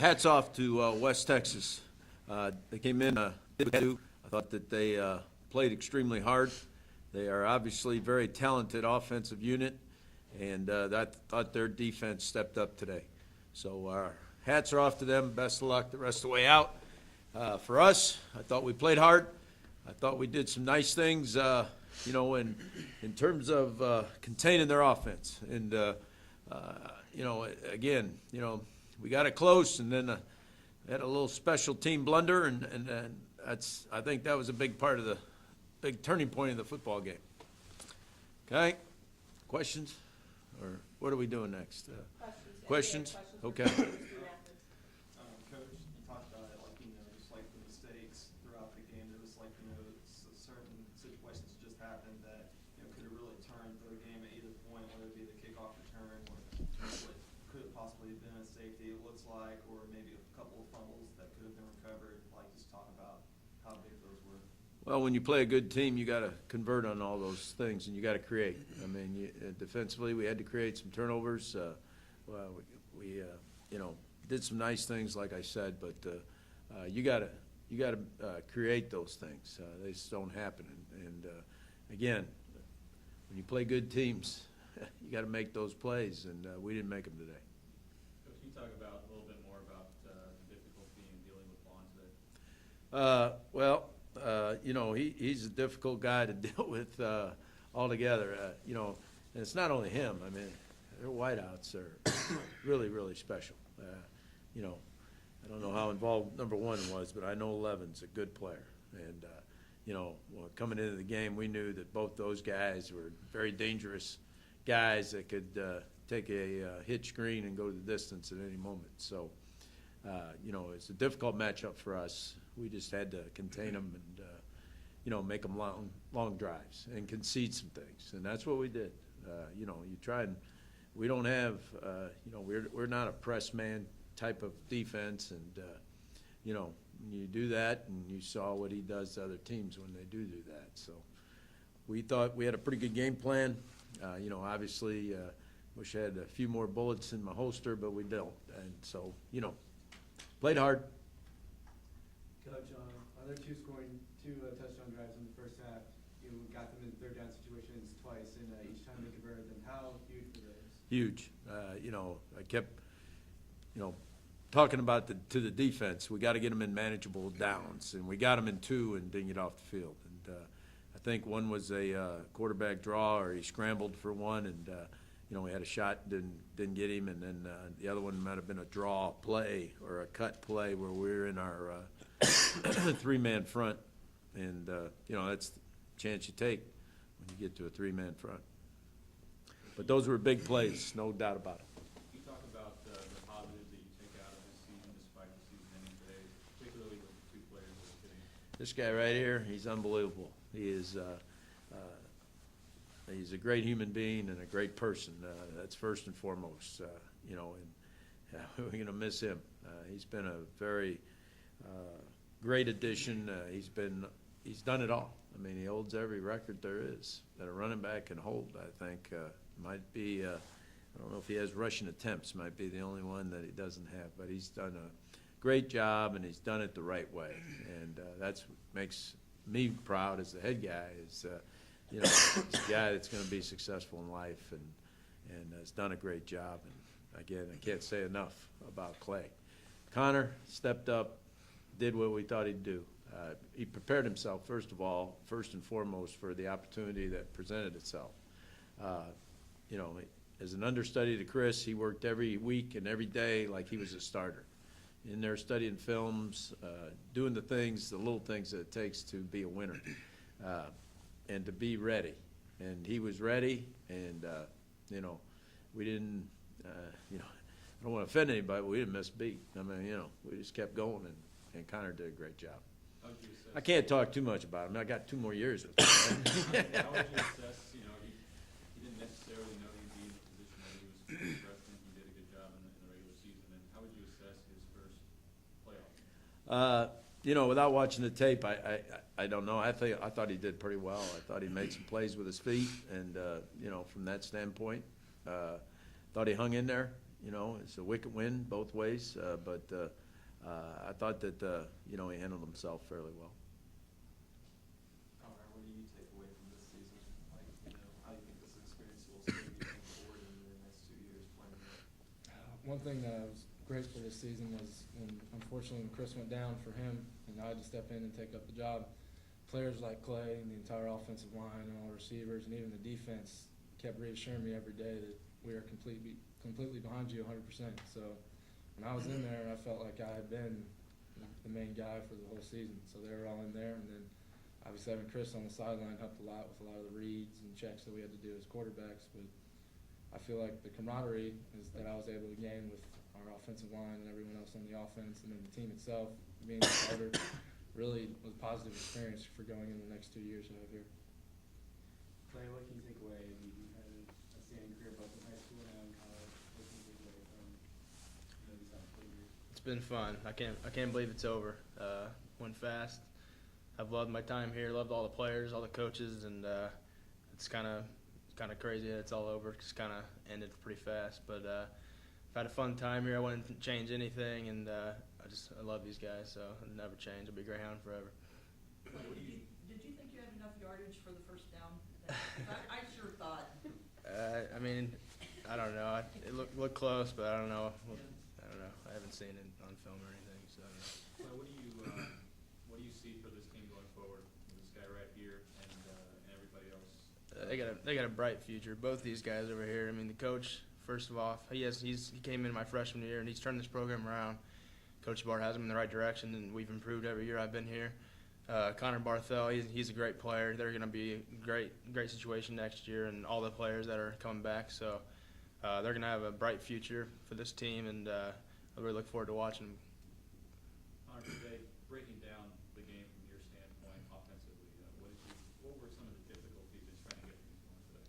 hats off to West Texas. They came in, did what they do. I thought that they played extremely hard. They are obviously a very talented offensive unit, and I thought their defense stepped up today. So our hats are off to them. Best of luck the rest of the way out. For us, I thought we played hard. I thought we did some nice things, in terms of containing their offense. And, again, we got it close, and then had a little special team blunder, and I think that was a big part of the big turning point in the football game. Okay? Questions? Or what are we doing next? Questions? Okay. Coach, you talked about it, just like the mistakes throughout the game. There was certain situations that just happened that could have really turned the game at either point, whether it be the kickoff return or what could have possibly been a safety, it looks like, or maybe a couple of fumbles that could have been recovered. Just talk about how big those were. Well, when you play a good team, you got to convert on all those things, and you got to create. I mean, defensively, we had to create some turnovers. We did some nice things, like I said, but you got to create those things. They just don't happen. And again, when you play good teams, you got to make those plays, and we didn't make them today. Coach, can you talk about a little bit more about the difficulty in dealing with Vaughn today? He's a difficult guy to deal with altogether. And it's not only him. I mean, their wideouts are really, really special. I don't know how involved number 1 was, but I know 11's a good player. And, coming into the game, we knew that both those guys were very dangerous guys that could take a hit screen and go to the distance at any moment. So, it's a difficult matchup for us. We just had to contain them and, make them long drives and concede some things. And that's what we did. You try and we don't have, we're not a press man type of defense. And, you do that, and you saw what he does to other teams when they do that. So we thought we had a pretty good game plan. Obviously, wish I had a few more bullets in my holster, but we don't. And so, played hard. Coach, on their two touchdown drives in the first half, you got them in third down situations twice, and each time they converted them. How huge were those? Huge. I kept, talking about to the defense. We got to get them in manageable downs, and we got them in 2 and didn't get off the field. And I think one was a quarterback draw, or he scrambled for one, and we had a shot, didn't get him, and then the other one might have been a draw play or a cut play where we were in our 3-man front, and that's the chance you take when you get to a 3-man front. But those were big plays, no doubt about it. Can you talk about the positives that you take out of this season despite the season ending today, particularly with the 2 players that are sitting? This guy right here, he's unbelievable. He is he's a great human being and a great person. That's first and foremost, and we're going to miss him. He's been a very great addition. He's done it all. I mean, he holds every record there is that a running back can hold. I think might be, I don't know if he has rushing attempts, might be the only one that he doesn't have, but he's done a great job, and he's done it the right way. And that's what makes me proud as the head guy is, he's a guy that's going to be successful in life and has done a great job. And again, I can't say enough about Clay. Connor stepped up, did what we thought he'd do. He prepared himself, first and foremost, for the opportunity that presented itself. As an understudy to Chris, he worked every week and every day like he was a starter. In there studying films, doing the little things that it takes to be a winner, and to be ready. And he was ready, and, we didn't, I don't want to offend anybody, but we didn't miss a beat. I mean, we just kept going, and Connor did a great job. I can't talk too much about him. I got 2 more years with him. How would you assess, he didn't necessarily know he'd be in the position that he was a freshman. He did a good job in the regular season. And how would you assess his first playoff? Without watching the tape, I don't know. I thought he did pretty well. I thought he made some plays with his feet, and from that standpoint, thought he hung in there. You know, it's a wicket win both ways, but I thought that, you know, he handled himself fairly well. Connor, what do you take away from this season? Like, you know, how do you think this experience will serve you going forward in the next 2 years playing here? One thing that I was grateful this season was unfortunately, when Chris went down for him, and I had to step in and take up the job, players like Clay and the entire offensive line and all the receivers and even the defense kept reassuring me every day that we are completely behind you 100%. So when I was in there, I felt like I had been the main guy for the whole season. So they were all in there, and then obviously having Chris on the sideline helped a lot with a lot of the reads and checks that we had to do as quarterbacks. But I feel like the camaraderie is that I was able to gain with our offensive line and everyone else on the offense, and then the team itself being a starter really was a positive experience for going into the next 2 years that I have here. Clay, what can you take away? I mean, you had a outstanding career both in high school and now in college. What can you take away from these last 4 years? It's been fun. I can't believe it's over. Went fast. I've loved my time here. Loved all the players, all the coaches, and it's kind of crazy that it's all over. It's kind of ended pretty fast, but I've had a fun time here. I wouldn't change anything, and I love these guys, so I'll never change. I'll be Greyhound forever. Did you think you had enough yardage for the first down? I sure thought. I mean, I don't know. It looked close, but I don't know. I haven't seen it on film or anything, so I don't know. Well, what do you see for this team going forward? With this guy right here and everybody else. They got a bright future. Both these guys over here. I mean, the coach, first of all, he came in my freshman year and he's turned this program around. Coach Bart has him in the right direction, and we've improved every year I've been here. Connor Barthel, he's a great player. They're going to be a great situation next year, and all the players that are coming back. So they're going to have a bright future for this team, and I really look forward to watching them. Connor, today, breaking down the game from your standpoint offensively, what were some of the difficulties in trying to get things going today?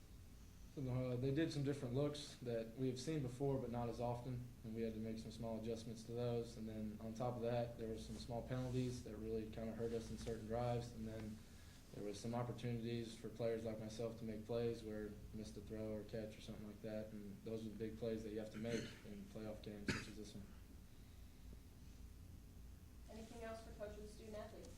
So, they did some different looks that we have seen before, but not as often, and we had to make some small adjustments to those. And then on top of that, there were some small penalties that really kind of hurt us in certain drives. And then there was some opportunities for players like myself to make plays where missed a throw or catch or something like that. And those are the big plays that you have to make in playoff games such as this one. Anything else for coaches, student athletes?